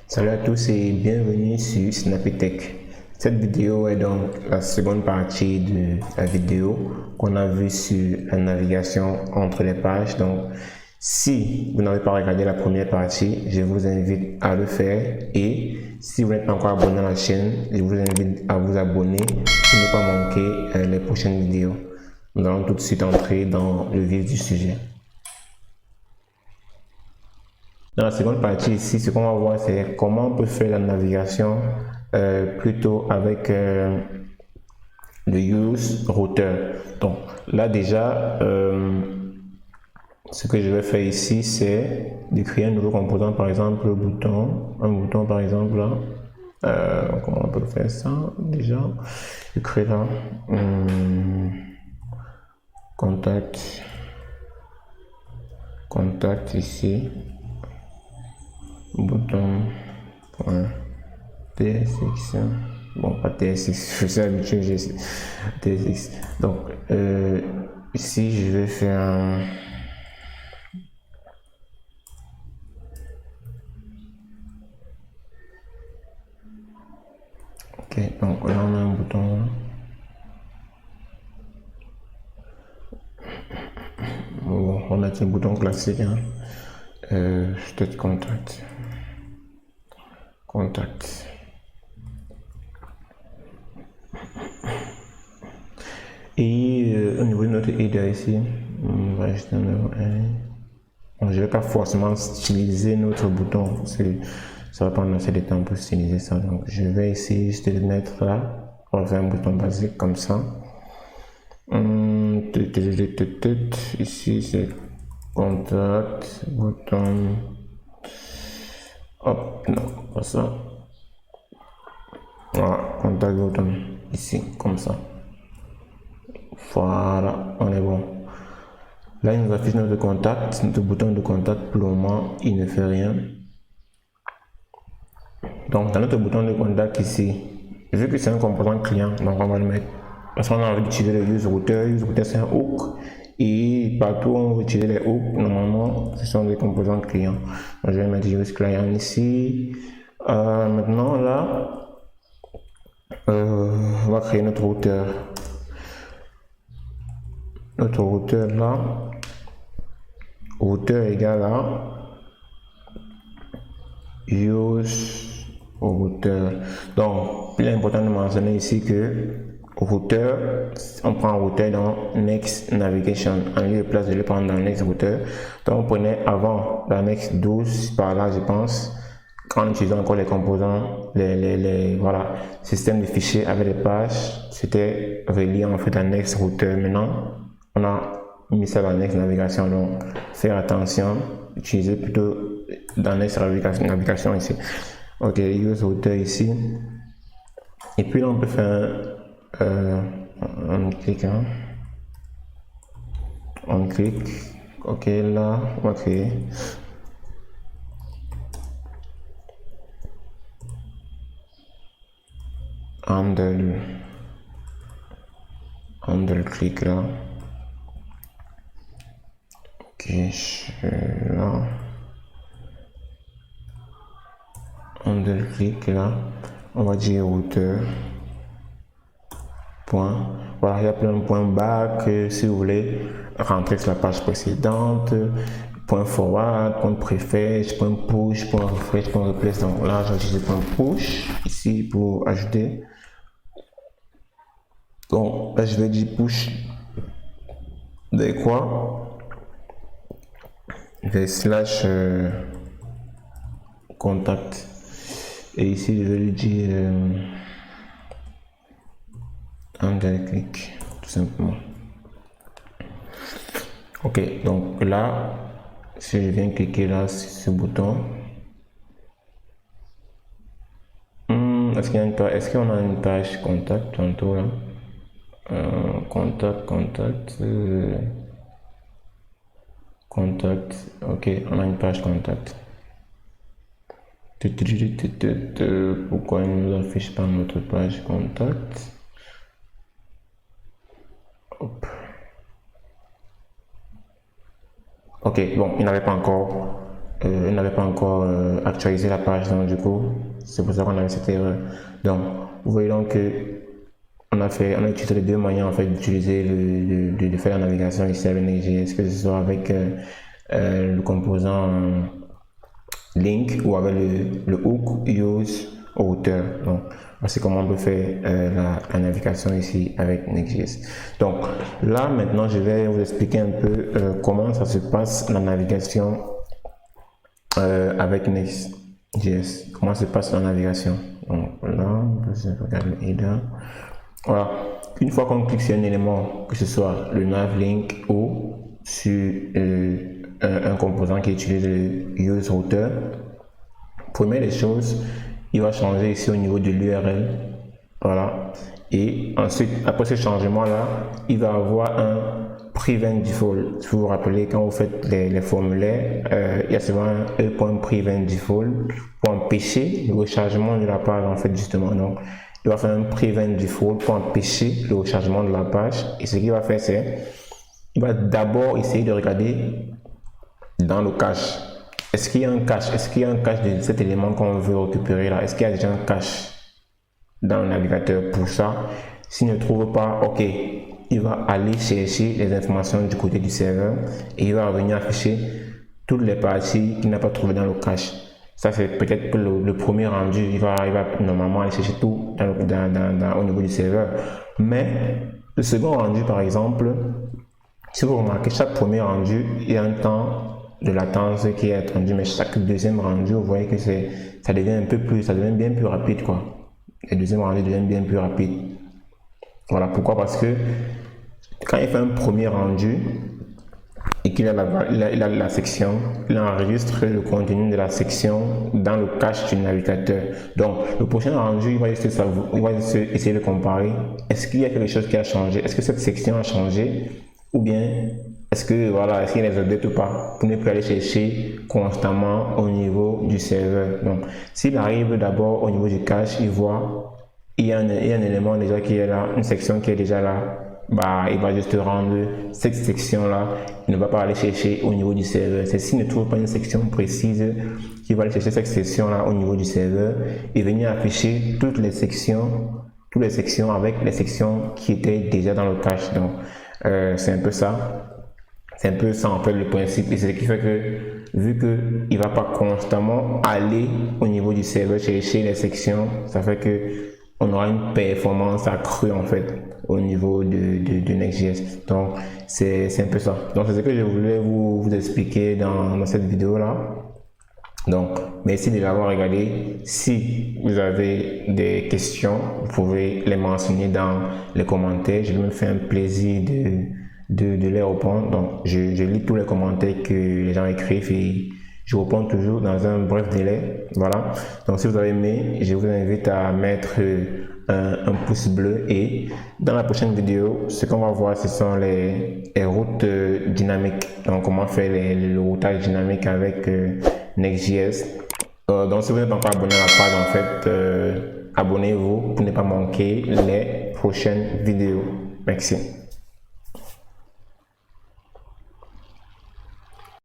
Salut à tous et bienvenue sur Snappytech. Cette vidéo est donc la seconde partie de la vidéo qu'on a vue sur la navigation entre les pages. Donc, si vous n'avez pas regardé la première partie, je vous invite à le faire. Et si vous n'êtes pas encore abonné à la chaîne, je vous invite à vous abonner pour ne pas manquer les prochaines vidéos. Nous allons tout de suite entrer dans le vif du sujet. Dans la seconde partie ici, ce qu'on va voir, c'est comment on peut faire la navigation plutôt avec le use router. Donc là déjà, ce que je vais faire ici, c'est de créer un nouveau composant, par exemple un bouton par exemple là. Comment on peut faire ça déjà? Je crée là contact ici. Bouton.tsx, bon pas tsx, je suis habitué, j'ai tsx. Donc ici je vais faire un ok, donc là on a un bouton, bon, on a un bouton classique, hein. Peut-être contact. Et au niveau de notre header ici, on va ajouter un numéro 1. Bon, je ne vais pas forcément styliser notre bouton, ça va prendre assez de temps pour styliser ça. Donc je vais essayer juste de le mettre là. On va faire un bouton basique comme ça. Ici c'est contact, bouton. Hop, non, pas ça. Voilà, contact bouton ici, comme ça. Voilà, on est bon. Là, il nous affiche notre contact, notre bouton de contact. Pour le moment, il ne fait rien. Donc, dans notre bouton de contact ici, vu que c'est un composant client, donc on va le mettre. Parce qu'on a envie d'utiliser le use router. Use router, c'est un hook. Et partout où on veut utiliser les hooks, normalement, ce sont des composants clients. Donc, je vais mettre use client ici. Maintenant, là, on va créer notre routeur. Notre routeur là, routeur égale à use routeur. Donc, il est important de mentionner ici que routeur, on prend routeur dans next navigation en lieu de place de le prendre dans next routeur. Donc, on prenait avant la next 12 par là, je pense, quand on utilisait encore les composants, voilà, système de fichiers avec les pages, c'était relié en fait à next routeur. Maintenant, on a mis ça dans next navigation, donc faire attention, utiliser plutôt dans next navigation ici. Ok, use router ici. Et puis là, on peut faire on clique, hein. On clique. Ok, là, on va créer. Handle clic là. Ok, là. Handle clic là. On va dire routeur. Point. Voilà, il y a plein de points back si vous voulez rentrer sur la page précédente. Point forward, point prefetch, point push, point refresh, point replace. Donc là, j'utilise point push ici pour ajouter. Donc là, je vais dire push de quoi? Je vais slash contact. Et ici, je vais lui dire handle click, tout simplement. Ok, donc là, si je viens cliquer là sur ce bouton, est-ce qu'on a une page contact tantôt là? Contact, ok, on a une page contact. Pourquoi il ne nous affiche pas notre page contact? Hop. Ok, bon, il n'avait pas encore il n'avait pas encore actualisé la page, donc du coup, c'est pour ça qu'on avait cette erreur. Donc, vous voyez donc que on a utilisé les deux manières en fait d'utiliser de faire la navigation ici avec Next.js, que ce soit avec le composant link ou avec le hook use router. Donc, c'est comment on peut faire la navigation ici avec Next.js. Donc là maintenant je vais vous expliquer un peu comment ça se passe la navigation avec Next.js. Comment se passe la navigation. Donc là, on peut regarder le header. Voilà. Une fois qu'on clique sur un élément, que ce soit le navlink ou sur un composant qui utilise le use router, première des choses, il va changer ici au niveau de l'URL. Voilà. Et ensuite, après ce changement-là, il va avoir un prevent default. Si vous vous rappelez, quand vous faites les formulaires, il y a souvent un e.prevent default pour empêcher le rechargement de la page, en fait, justement. Donc, il va faire un prevent default pour empêcher le rechargement de la page. Et ce qu'il va faire, c'est il va d'abord essayer de regarder dans le cache. Est-ce qu'il y a un cache? Est-ce qu'il y a un cache de cet élément qu'on veut récupérer là? Est-ce qu'il y a déjà un cache dans le navigateur? Pour ça, s'il ne trouve pas, ok, il va aller chercher les informations du côté du serveur et il va revenir afficher toutes les parties qu'il n'a pas trouvées dans le cache. Ça, c'est peut-être que le premier rendu, il va normalement aller chercher tout au niveau du serveur. Mais le second rendu, par exemple, si vous remarquez, chaque premier rendu, il y a un temps de latence qui est attendu, mais chaque deuxième rendu, vous voyez que ça devient bien plus rapide, quoi. Le deuxième rendu devient bien plus rapide. Voilà, pourquoi? Parce que quand il fait un premier rendu et qu'il a la section, il enregistre le contenu de la section dans le cache du navigateur. Donc, le prochain rendu, il va essayer de comparer. Est-ce qu'il y a quelque chose qui a changé? Est-ce que cette section a changé? Ou bien, est-ce qu'il y a les updates ou pas? Pour ne plus aller chercher constamment au niveau du serveur. Donc, s'il arrive d'abord au niveau du cache, il voit, il y a un élément déjà qui est là, une section qui est déjà là. Bah, il va juste rendre cette section là, il ne va pas aller chercher au niveau du serveur. C'est s'il ne trouve pas une section précise qu'il va aller chercher cette section là au niveau du serveur et venir afficher toutes les sections avec les sections qui étaient déjà dans le cache. Donc c'est un peu ça en fait le principe, et c'est ce qui fait que vu que il va pas constamment aller au niveau du serveur chercher les sections, ça fait que on aura une performance accrue en fait au niveau de Next.js. Donc c'est un peu ça. Donc c'est ce que je voulais vous expliquer dans cette vidéo là. Donc merci de l'avoir regardé. Si vous avez des questions, vous pouvez les mentionner dans les commentaires. Je vais me faire un plaisir de les répondre. Donc je lis tous les commentaires que les gens écrivent et je réponds toujours dans un bref délai. Voilà. Donc si vous avez aimé, je vous invite à mettre un pouce bleu, et dans la prochaine vidéo, ce qu'on va voir, ce sont les routes dynamiques. Donc comment faire le routage dynamique avec Next.js. Donc si vous n'êtes pas encore abonné à la page, en fait, abonnez-vous pour ne pas manquer les prochaines vidéos. Merci.